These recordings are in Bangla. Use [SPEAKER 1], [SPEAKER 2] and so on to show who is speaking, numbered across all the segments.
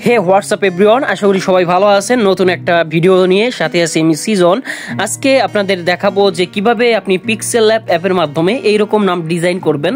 [SPEAKER 1] হে হোয়াটসঅ্যাপ এভরিওয়ান, আশা করি সবাই ভালো আছেন। নতুন একটা ভিডিও নিয়ে সাথে আছে আমি সিজন। আজকে আপনাদের দেখাবো যে কিভাবে আপনি পিক্সেল ল্যাব অ্যাপের মাধ্যমে এইরকম নাম ডিজাইন করবেন।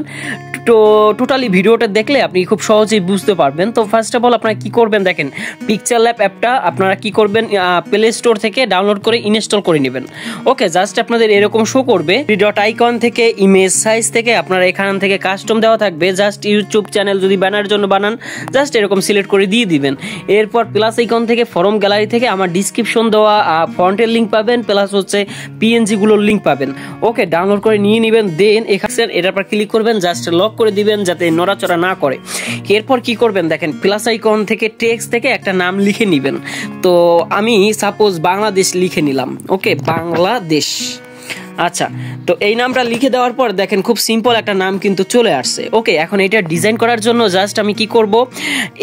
[SPEAKER 1] তো টোটালি ভিডিওটা দেখলে আপনি খুব সহজেই বুঝতে পারবেন। তো ফার্স্ট অফ অল আপনারা কি করবেন দেখেন, পিক্সেল ল্যাব অ্যাপটা আপনারা কি করবেন, প্লে স্টোর থেকে ডাউনলোড করে ইনস্টল করে নেবেন। ওকে, জাস্ট আপনাদের এরকম শো করবে ডট আইকন থেকে, ইমেজ সাইজ থেকে আপনারা এখান থেকে কাস্টম দেওয়া থাকবে। জাস্ট ইউটিউব চ্যানেল যদি ব্যানার জন্য বানান, জাস্ট এরকম সিলেক্ট করে দিয়ে দিবেন। এরপর প্লাস আইকন থেকে ফরম গ্যালারি থেকে আমার ডিসক্রিপশন দেওয়া ফন্টের লিঙ্ক পাবেন, প্লাস হচ্ছে পিএনজি গুলোর লিঙ্ক পাবেন। ওকে, ডাউনলোড করে নিয়ে নেবেন। দেন এখানে এটার পর ক্লিক করবেন, জাস্ট লক করে দিবেন যাতে নড়াচড়া না করে। এরপর কি করবেন দেখেন, প্লাস আইকন থেকে টেক্সট থেকে একটা নাম লিখে নেবেন। তো আমি সাপোজ বাংলাদেশ লিখে নিলাম। ওকে, বাংলাদেশ। আচ্ছা, তো এই নামটা লিখে দেওয়ার পর দেখেন খুব সিম্পল একটা নাম কিন্তু চলে আসছে। ওকে, এখন এটা ডিজাইন করার জন্য জাস্ট আমি কি করব,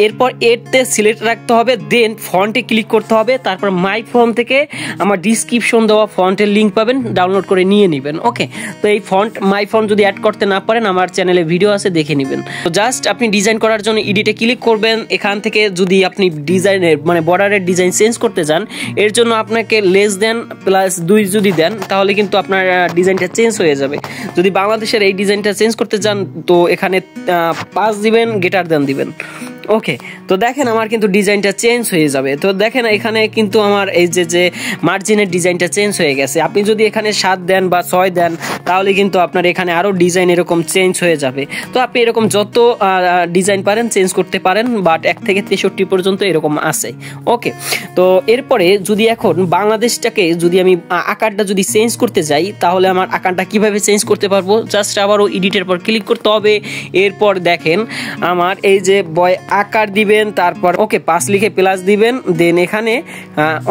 [SPEAKER 1] এরপর এতে সিলেক্ট রাখতে হবে, দেন ফন্টে ক্লিক করতে হবে। তারপর মাই ফন্ট থেকে আমার ডিসক্রিপশন দেওয়া ফন্টের লিঙ্ক পাবেন, ডাউনলোড করে নিয়ে নেবেন। ওকে, তো এই ফন্ট মাই ফন্ট যদি অ্যাড করতে না পারেন, আমার চ্যানেলে ভিডিও আছে, দেখে নেবেন। তো জাস্ট আপনি ডিজাইন করার জন্য এডিটে ক্লিক করবেন। এখান থেকে যদি আপনি ডিজাইনের মানে বর্ডারের ডিজাইন চেঞ্জ করতে চান, এর জন্য আপনাকে লেস দেন প্লাস 2 যদি দেন, তাহলে কিন্তু আপনার ডিজাইনটা চেঞ্জ হয়ে যাবে। যদি বাংলাদেশের এই ডিজাইনটা চেঞ্জ করতে চান, তো এখানে 5 দিবেন, গ্রেটার দেন দিবেন। ওকে, তো দেখেন আমার কিন্তু ডিজাইনটা চেঞ্জ হয়ে যাবে। তো দেখেন এখানে কিন্তু আমার এই যে মার্জিনের ডিজাইনটা চেঞ্জ হয়ে গেছে। আপনি যদি এখানে 7 দেন বা 6 দেন, তাহলে কিন্তু আপনার এখানে আরও ডিজাইন এরকম চেঞ্জ হয়ে যাবে। তো আপনি এরকম যত ডিজাইন পারেন চেঞ্জ করতে পারেন, বাট 1 থেকে 63 পর্যন্ত এরকম আছে। ওকে, তো এরপরে যদি এখন বাংলাদেশটাকে যদি আমি আকারটা যদি চেঞ্জ করতে যাই, তাহলে আমার আকারটা কিভাবে চেঞ্জ করতে পারবো, জাস্ট আবারও এডিটের পর ক্লিক করতে হবে। এরপর দেখেন আমার এই যে বয় আকার দিবেন, তারপর ওকে 5 লিখে প্লাস দিবেন, দেন এখানে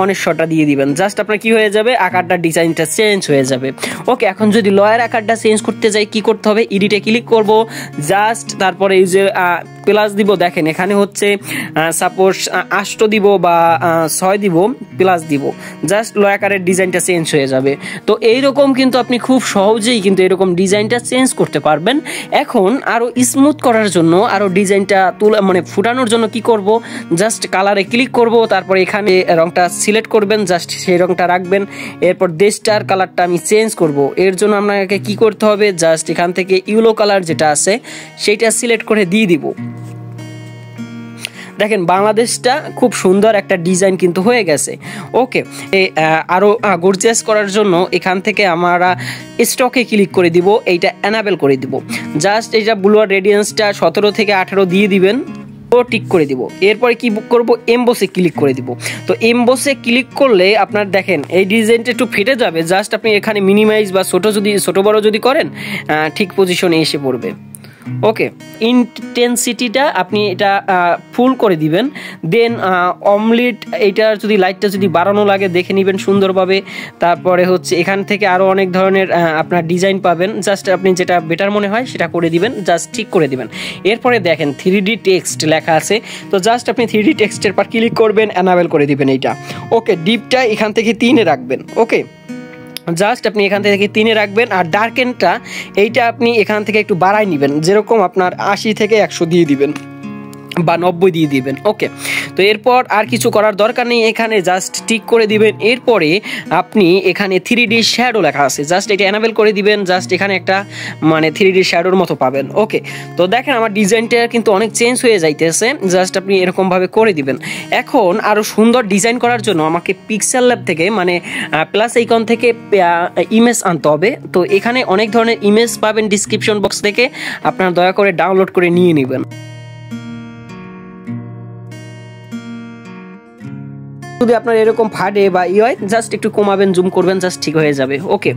[SPEAKER 1] অনেশ্বরটা দিয়ে দিবেন। জাস্ট আপনার কি হয়ে যাবে, আকারটা ডিজাইনটা চেঞ্জ হয়ে যাবে। ওকে, এখন যদি লয়ের আকারটা চেঞ্জ করতে যাই, কি করতে হবে, এডিটে ক্লিক করব, জাস্ট তারপরে এই যে প্লাস দিব। দেখেন এখানে হচ্ছে সাপোজ 8 দিব বা 6 দিব, প্লাস দিব, জাস্ট লয় আকারের ডিজাইনটা চেঞ্জ হয়ে যাবে। তো এইরকম কিন্তু আপনি খুব সহজেই কিন্তু এরকম ডিজাইনটা চেঞ্জ করতে পারবেন। এখন আরো স্মুথ করার জন্য, আরো ডিজাইনটা তুলা মানে ফুটানোর জন্য কি করব, জাস্ট কালারে ক্লিক করব, তারপর এখানে রংটা সিলেক্ট করবেন, জাস্ট সেই রংটা রাখবেন। এরপর দেশটার কালারটা আমি চেঞ্জ করব। এর জন্য আপনাকে কি করতে হবে, জাস্ট এখান থেকে ইয়েলো কালার যেটা আছে সেইটা সিলেক্ট করে দিয়ে দিব। দেখেন বাংলাদেশটা খুব সুন্দর একটা ডিজাইন কিন্তু হয়ে গেছে। ওকে, আরও গর্জিয়াস করার জন্য এখান থেকে আমরা স্টকে ক্লিক করে দিব, এইটা এনাবেল করে দিব। জাস্ট এইটা ব্লু আর রেডিয়েন্সটা 17 থেকে 18 দিয়ে দিবেন, ও টিক করে দিব। এরপরে কি করব, এমবসে ক্লিক করে দিব। তো এমবসে ক্লিক করলে আপনার দেখেন এই ডিজাইনটা একটু ফেটে যাবে। জাস্ট আপনি এখানে মিনিমাইজ বা ছোট বড় যদি করেন, ঠিক পজিশনে এসে পড়বে। ওকে, ইন্টেন্সিটিটা আপনি এটা ফুল করে দিবেন। দেন অমলেট এইটার যদি লাইটটা যদি বাড়ানো লাগে দেখে নেবেন সুন্দরভাবে। তারপরে হচ্ছে এখান থেকে আরও অনেক ধরনের আপনার ডিজাইন পাবেন, জাস্ট আপনি যেটা বেটার মনে হয় সেটা করে দিবেন, জাস্ট ঠিক করে দিবেন। এরপরে দেখেন 3D টেক্সট লেখা আছে, তো জাস্ট আপনি 3D টেক্সটের পর ক্লিক করবেন, এনাবেল করে দিবেন এইটা। ওকে, ডিপটা এখান থেকে 3-এ রাখবেন। ওকে, জাস্ট আপনি এখান থেকে 3-এ রাখবেন। আর ডার্কেনটা এইটা আপনি এখান থেকে একটু বাড়াই নেবেন, যেরকম আপনার 80 থেকে 100 দিয়ে দিবেন বা 90 দিয়ে দিবেন। ওকে, তো এরপর আর কিছু করার দরকার নেই, এখানে জাস্ট টিক করে দিবেন। এরপরে আপনি এখানে 3D শ্যাডো লেখা আছে, জাস্ট এটা এনাবেল করে দিবেন। জাস্ট এখানে একটা মানে 3D শ্যাডোর মতো পাবেন। ওকে, তো দেখেন আমার ডিজাইনটা কিন্তু অনেক চেঞ্জ হয়ে যাইতেছে, জাস্ট আপনি এরকমভাবে করে দিবেন। এখন আরও সুন্দর ডিজাইন করার জন্য আমাকে পিক্সেল ল্যাব থেকে মানে প্লাস আইকন থেকে ইমেজ আনতে হবে। তো এখানে অনেক ধরনের ইমেজ পাবেন ডিসক্রিপশন বক্স থেকে, আপনারা দয়া করে ডাউনলোড করে নিয়ে নেবেন। যদি আপনার এরকম ফাটে বা হয়, জাস্ট একটু কমাবেন, জুম করবেন, জাস্ট ঠিক হয়ে যাবে। ওকে,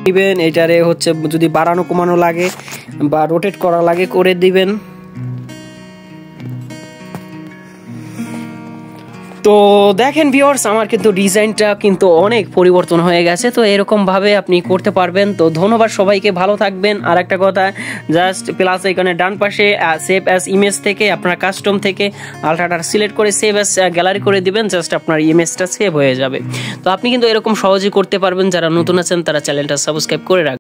[SPEAKER 1] দিবেন, এটারে হচ্ছে যদি বাড়ানো কমানো লাগে বা রোটেট করা লাগে করে দিবেন। তো দেখেন ভিউয়ার্স, আমার কিন্তু ডিজাইনটা কিন্তু অনেক পরিবর্তন হয়ে গেছে। তো এরকম ভাবে আপনি করতে পারবেন। তো ধন্যবাদ সবাইকে, ভালো থাকবেন। আর একটা কথা, জাস্ট প্লাস এখানে ডান পাশে সেভ অ্যাজ ইমেজ থেকে আপনার কাস্টম থেকে আলট্রাটা সিলেক্ট করে সেভ অ্যাজ গ্যালারি করে দিবেন, জাস্ট আপনার ইমেজটা সেভ হয়ে যাবে। তো আপনি কিন্তু এরকম সহজেই করতে পারবেন। যারা নতুন আছেন তারা চ্যানেলটা সাবস্ক্রাইব করে রাখবেন।